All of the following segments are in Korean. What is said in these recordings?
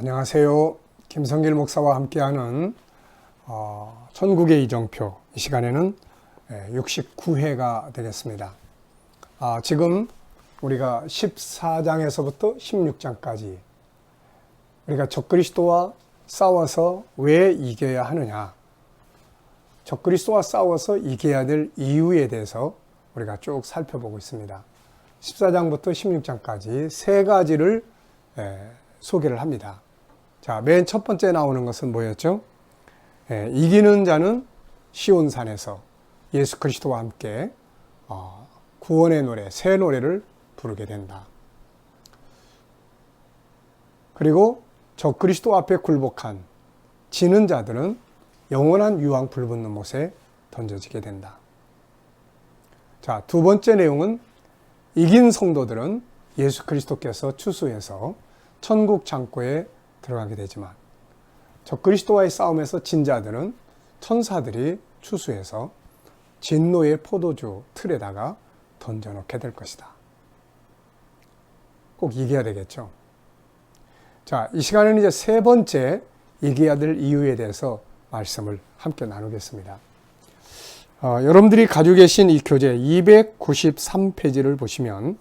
안녕하세요. 김성길 목사와 함께하는 천국의 이정표, 이 시간에는 69회가 되겠습니다. 지금 우리가 14장에서부터 16장까지 우리가 적그리스도와 싸워서 왜 이겨야 하느냐, 적그리스도와 싸워서 이겨야 될 이유에 대해서 우리가 쭉 살펴보고 있습니다. 14장부터 16장까지 세 가지를 소개를 합니다. 자, 맨 첫 번째 나오는 것은 뭐였죠? 이기는 자는 시온산에서 예수 그리스도와 함께 구원의 노래, 새 노래를 부르게 된다. 그리고 적그리스도 앞에 굴복한 지는 자들은 영원한 유황 불붙는 못에 던져지게 된다. 자, 두 번째 내용은 이긴 성도들은 예수 그리스도께서 추수해서 천국 창고에 들어가게 되지만 적그리스도와의 싸움에서 진 자들은 천사들이 추수해서 진노의 포도주 틀에다가 던져놓게 될 것이다. 꼭 이겨야 되겠죠. 자, 이 시간에는 이제 세 번째 이겨야 될 이유에 대해서 말씀을 함께 나누겠습니다. 여러분들이 가지고 계신 이 교재 293페이지를 보시면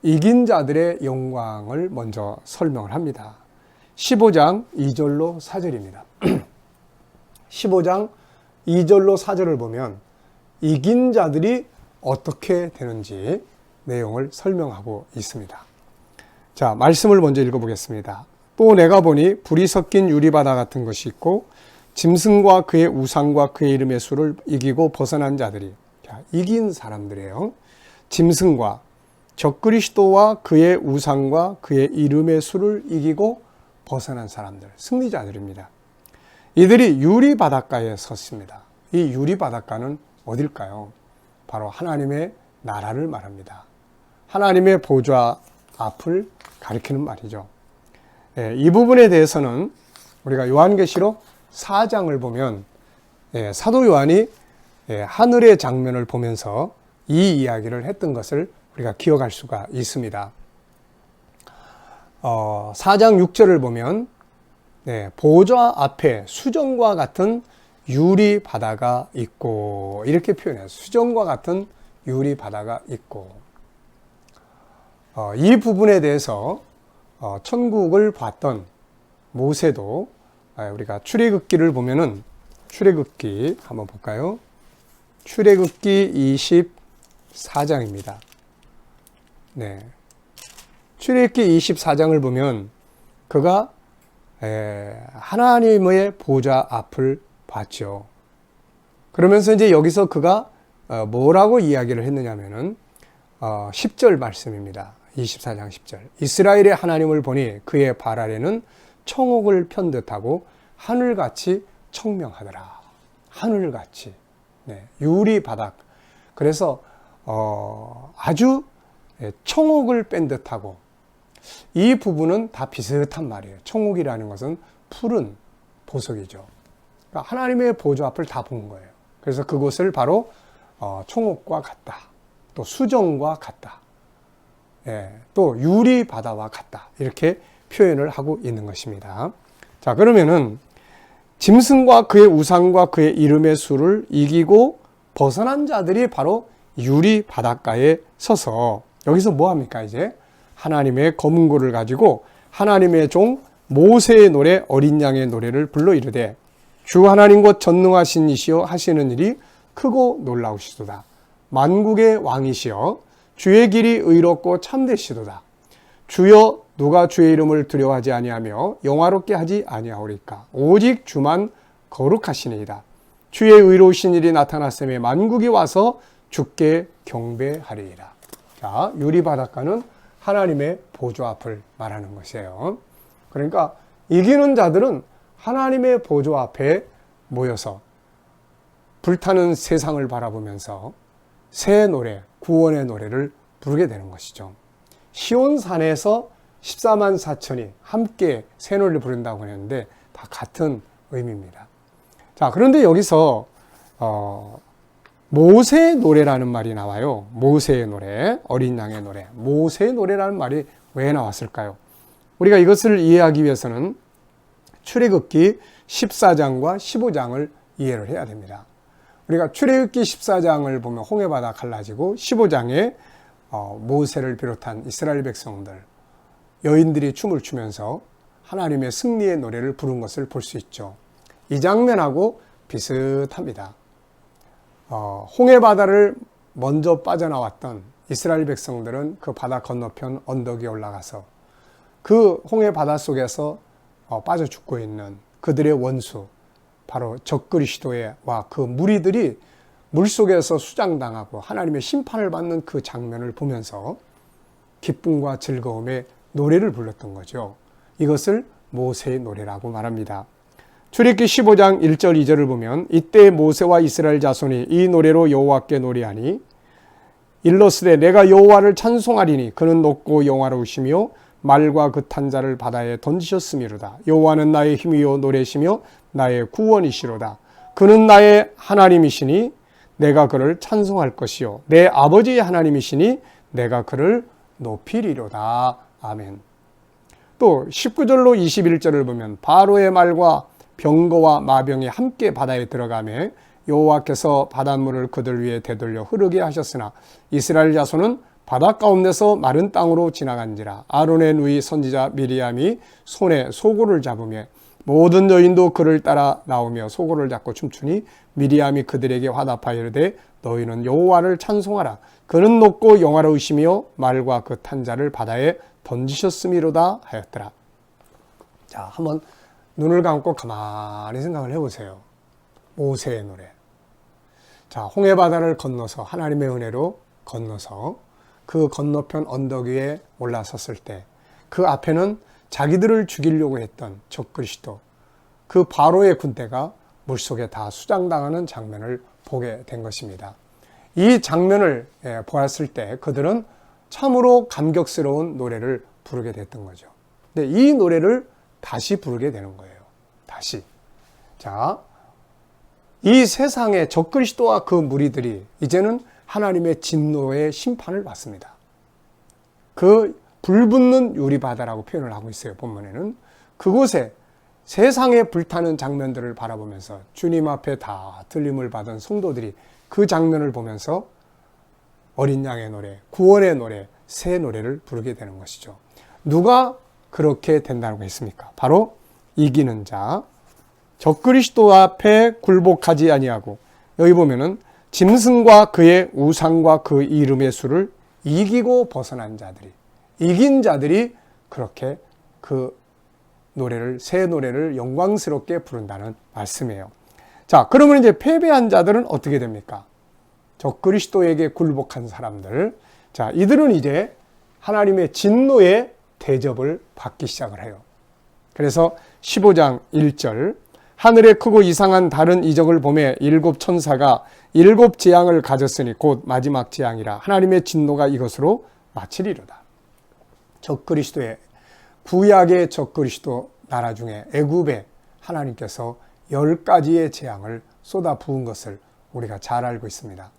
이긴 자들의 영광을 먼저 설명을 합니다. 15장 2절로 4절입니다. 15장 2절로 4절을 보면 이긴 자들이 어떻게 되는지 내용을 설명하고 있습니다. 자, 말씀을 먼저 읽어보겠습니다. 또 내가 보니 불이 섞인 유리바다 같은 것이 있고 짐승과 그의 우상과 그의 이름의 수를 이기고 벗어난 자들이, 자, 이긴 사람들이에요. 짐승과 적그리스도와 그의 우상과 그의 이름의 수를 이기고 벗어난 사람들, 승리자들입니다. 이들이 유리바닷가에 섰습니다. 이 유리바닷가는 어딜까요? 바로 하나님의 나라를 말합니다. 하나님의 보좌 앞을 가리키는 말이죠. 이 부분에 대해서는 우리가 요한계시록 4장을 보면 사도 요한이 하늘의 장면을 보면서 이 이야기를 했던 것을 우리가 기억할 수가 있습니다. 4장 6절을 보면 보좌 앞에 수정과 같은 유리 바다가 있고, 이렇게 표현해요. 수정과 같은 유리 바다가 있고, 이 부분에 대해서 천국을 봤던 모세도 우리가 출애굽기를 보면은, 출애굽기 한번 볼까요? 출애굽기 24장입니다. 네. 출애굽기 24장을 보면 그가 하나님의 보좌 앞을 봤죠. 그러면서 이제 여기서 그가 뭐라고 이야기를 했느냐면은 10절 말씀입니다. 24장 10절. 이스라엘의 하나님을 보니 그의 발 아래는 청옥을 편 듯하고 하늘같이 청명하더라. 하늘같이. 유리 바닥. 그래서 아주 청옥을 뺀 듯하고, 이 부분은 다 비슷한 말이에요. 청옥이라는 것은 푸른 보석이죠. 그러니까 하나님의 보좌 앞을 다 본 거예요. 그래서 그곳을 바로 청옥과 같다. 또 수정과 같다. 또 유리 바다와 같다. 이렇게 표현을 하고 있는 것입니다. 자, 그러면은 짐승과 그의 우상과 그의 이름의 수를 이기고 벗어난 자들이 바로 유리 바닷가에 서서 여기서 뭐 합니까? 이제 하나님의 검은고를 가지고 하나님의 종 모세의 노래, 어린 양의 노래를 불러 이르되 주 하나님 곧 전능하신 이시여 하시는 일이 크고 놀라우시도다. 만국의 왕이시여 주의 길이 의롭고 참되시도다. 주여 누가 주의 이름을 두려워하지 아니하며 영화롭게 하지 아니하오리까. 오직 주만 거룩하시니이다. 주의 의로우신 일이 나타났음에 만국이 와서 주께 경배하리이다. 자, 유리바닷가는 하나님의 보좌 앞을 말하는 것이에요. 그러니까 이기는 자들은 하나님의 보좌 앞에 모여서 불타는 세상을 바라보면서 새 노래, 구원의 노래를 부르게 되는 것이죠. 시온산에서 14만 4천이 함께 새 노래를 부른다고 했는데 다 같은 의미입니다. 자, 그런데 여기서 모세의 노래라는 말이 나와요. 모세의 노래, 어린 양의 노래. 모세의 노래라는 말이 왜 나왔을까요? 우리가 이것을 이해하기 위해서는 출애굽기 14장과 15장을 이해를 해야 됩니다. 우리가 출애굽기 14장을 보면 홍해바다 갈라지고 15장에 모세를 비롯한 이스라엘 백성들, 여인들이 춤을 추면서 하나님의 승리의 노래를 부른 것을 볼 수 있죠. 이 장면하고 비슷합니다. 홍해바다를 먼저 빠져나왔던 이스라엘 백성들은 그 바다 건너편 언덕에 올라가서 그 홍해바다 속에서 빠져 죽고 있는 그들의 원수, 바로 적그리스도와 그 무리들이 물속에서 수장당하고 하나님의 심판을 받는 그 장면을 보면서 기쁨과 즐거움의 노래를 불렀던 거죠. 이것을 모세의 노래라고 말합니다. 출애굽기 15장 1절 2절을 보면 이때 모세와 이스라엘 자손이 이 노래로 여호와께 노래하니 일러스되 내가 여호와를 찬송하리니 그는 높고 영화로우시며 말과 그 탄자를 바다에 던지셨음이로다. 여호와는 나의 힘이요 노래시며 나의 구원이시로다. 그는 나의 하나님이시니 내가 그를 찬송할 것이요 내 아버지의 하나님이시니 내가 그를 높이리로다. 아멘. 또 19절로 21절을 보면 바로의 말과 병거와 마병이 함께 바다에 들어가매 여호와께서 바닷물을 그들 위에 되돌려 흐르게 하셨으나 이스라엘 자손은 바다 가운데서 마른 땅으로 지나간지라. 아론의 누이 선지자 미리암이 손에 소고를 잡으며 모든 여인도 그를 따라 나오며 소고를 잡고 춤추니 미리암이 그들에게 화답하여 이르되 너희는 여호와를 찬송하라. 그는 높고 영화로우시며 말과 그 탄자를 바다에 던지셨음이로다 하였더라. 자, 한번 눈을 감고 가만히 생각을 해보세요. 모세의 노래. 자, 홍해바다를 건너서 하나님의 은혜로 건너서 그 건너편 언덕 위에 올라섰을 때 그 앞에는 자기들을 죽이려고 했던 적그리스도, 그 바로의 군대가 물속에 다 수장당하는 장면을 보게 된 것입니다. 이 장면을 보았을 때 그들은 참으로 감격스러운 노래를 부르게 됐던 거죠. 근데 이 노래를 다시 부르게 되는 거예요. 다시. 자, 이 세상의 적그리스도와 그 무리들이 이제는 하나님의 진노의 심판을 받습니다. 그 불붙는 유리바다라고 표현을 하고 있어요. 본문에는. 그곳에 세상에 불타는 장면들을 바라보면서 주님 앞에 다 들림을 받은 성도들이 그 장면을 보면서 어린 양의 노래, 구원의 노래, 새 노래를 부르게 되는 것이죠. 누가 그렇게 된다고 했습니까? 바로 이기는 자, 적그리스도 앞에 굴복하지 아니하고, 여기 보면은 짐승과 그의 우상과 그 이름의 수를 이기고 벗어난 자들이, 이긴 자들이 그렇게 그 노래를, 새 노래를 영광스럽게 부른다는 말씀이에요. 자, 그러면 이제 패배한 자들은 어떻게 됩니까? 적그리스도에게 굴복한 사람들. 자, 이들은 이제 하나님의 진노의 대접을 받기 시작을 해요. 그래서 15장 1절, 하늘에 크고 이상한 다른 이적을 보매 일곱 천사가 일곱 재앙을 가졌으니 곧 마지막 재앙이라. 하나님의 진노가 이것으로 마치리로다. 적그리스도의, 구약의 적그리스도 나라 중에 애굽에 하나님께서 10가지의 재앙을 쏟아 부은 것을 우리가 잘 알고 있습니다.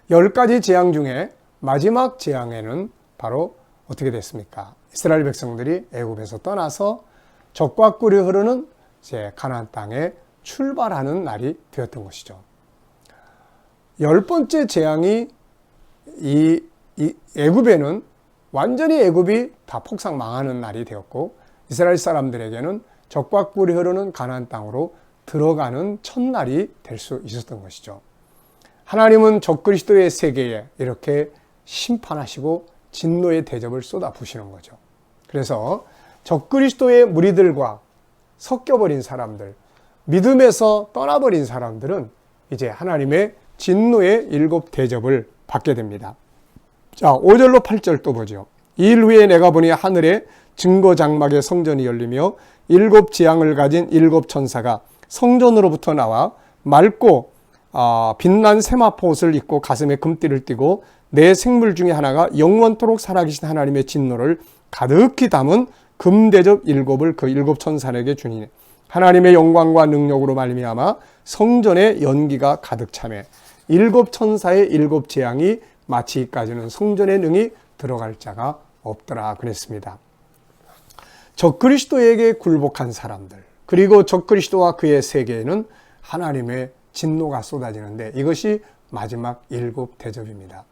10가지 재앙 중에 마지막 재앙에는 바로 어떻게 됐습니까? 이스라엘 백성들이 애굽에서 떠나서 적과 꿀이 흐르는 이제 가나안 땅에 출발하는 날이 되었던 것이죠. 10번째 재앙이 이 애굽에는 완전히 애굽이 다 폭삭 망하는 날이 되었고, 이스라엘 사람들에게는 적과 꿀이 흐르는 가나안 땅으로 들어가는 첫날이 될 수 있었던 것이죠. 하나님은 적그리스도의 세계에 이렇게 심판하시고 진노의 대접을 쏟아 부으시는 거죠. 그래서 적그리스도의 무리들과 섞여버린 사람들, 믿음에서 떠나버린 사람들은 이제 하나님의 진노의 일곱 대접을 받게 됩니다. 자, 5절로 8절 또 보죠. 이일 후에 내가 보니 하늘에 증거 장막의 성전이 열리며 일곱 재앙을 가진 일곱 천사가 성전으로부터 나와 맑고 빛난 세마포 옷을 입고 가슴에 금띠를 띠고 네 생물 중에 하나가 영원토록 살아계신 하나님의 진노를 가득히 담은 금대접 일곱을 그 일곱 천사에게 주니 하나님의 영광과 능력으로 말미암아 성전에 연기가 가득 차매 일곱 천사의 일곱 재앙이 마치기까지는 성전의 능이 들어갈 자가 없더라 그랬습니다. 적그리스도에게 굴복한 사람들, 그리고 적그리스도와 그의 세계에는 하나님의 진노가 쏟아지는데 이것이 마지막 7 대접입니다.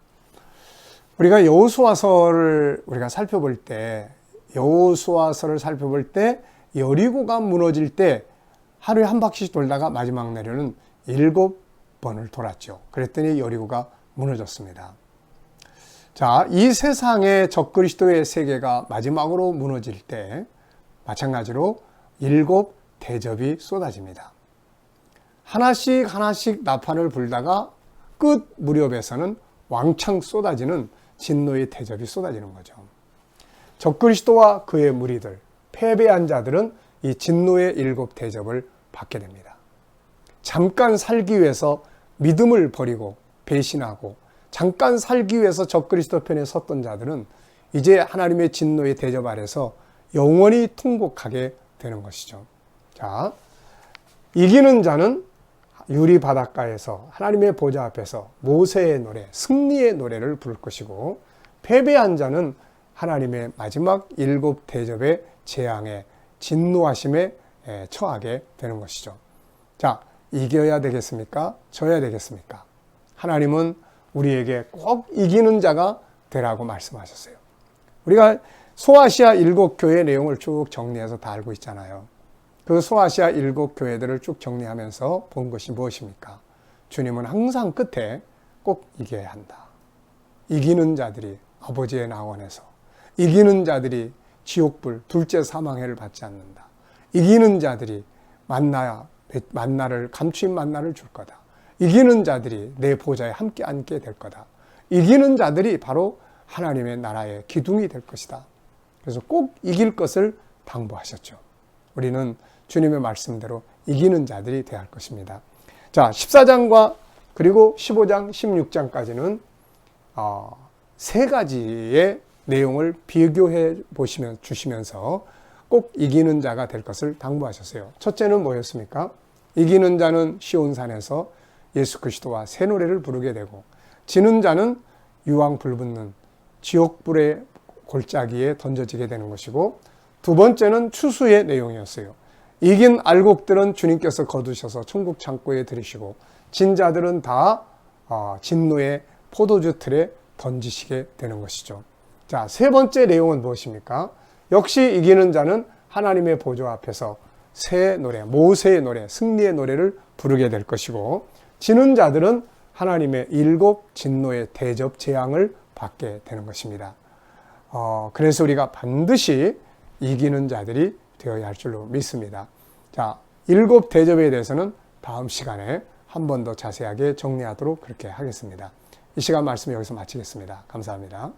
우리가 여호수아서를 우리가 살펴볼 때 여리고가 무너질 때 하루에 한 바퀴씩 돌다가 마지막 날에는 7번을 돌았죠. 그랬더니 여리고가 무너졌습니다. 자, 이 세상의 적그리스도의 세계가 마지막으로 무너질 때 마찬가지로 7 대접이 쏟아집니다. 하나씩 나팔을 불다가 끝 무렵에서는 왕창 쏟아지는 진노의 대접이 쏟아지는 거죠. 적그리스도와 그의 무리들, 패배한 자들은 이 진노의 7 대접을 받게 됩니다. 잠깐 살기 위해서 믿음을 버리고 배신하고 잠깐 살기 위해서 적그리스도 편에 섰던 자들은 이제 하나님의 진노의 대접 아래서 영원히 통곡하게 되는 것이죠. 자, 이기는 자는 유리 바닷가에서 하나님의 보좌 앞에서 모세의 노래, 승리의 노래를 부를 것이고, 패배한 자는 하나님의 마지막 7 대접의 재앙에 진노하심에 처하게 되는 것이죠. 자, 이겨야 되겠습니까? 져야 되겠습니까? 하나님은 우리에게 꼭 이기는 자가 되라고 말씀하셨어요. 우리가 소아시아 7 교회 내용을 쭉 정리해서 다 알고 있잖아요. 그 소아시아 7 교회들을 쭉 정리하면서 본 것이 무엇입니까? 주님은 항상 끝에 꼭 이겨야 한다. 이기는 자들이 아버지의 나원에서, 이기는 자들이 지옥불 둘째 사망해를 받지 않는다. 이기는 자들이 만나를 감추인 만나를 줄 거다. 이기는 자들이 내 보좌에 함께 앉게 될 거다. 이기는 자들이 바로 하나님의 나라의 기둥이 될 것이다. 그래서 꼭 이길 것을 당부하셨죠. 우리는 주님의 말씀대로 이기는 자들이 되어야 할 것입니다. 자, 14장과 그리고 15장, 16장까지는 세 가지의 내용을 비교해 주시면서 꼭 이기는 자가 될 것을 당부하셨어요. 첫째는 뭐였습니까? 이기는 자는 시온산에서 예수 그리스도와 새 노래를 부르게 되고, 지는 자는 유황 불붙는 지옥불의 골짜기에 던져지게 되는 것이고, 두 번째는 추수의 내용이었어요. 이긴 알곡들은 주님께서 거두셔서 천국 창고에 들이시고, 진 자들은 다 진노의 포도주 틀에 던지시게 되는 것이죠. 자, 세 번째 내용은 무엇입니까? 역시 이기는 자는 하나님의 보좌 앞에서 새 노래, 모세의 노래, 승리의 노래를 부르게 될 것이고, 지는 자들은 하나님의 7 진노의 대접 재앙을 받게 되는 것입니다. 그래서 우리가 반드시 이기는 자들이 되어야 할 줄로 믿습니다. 자, 7 대접에 대해서는 다음 시간에 한 번 더 자세하게 정리하도록 그렇게 하겠습니다. 이 시간 말씀 여기서 마치겠습니다. 감사합니다.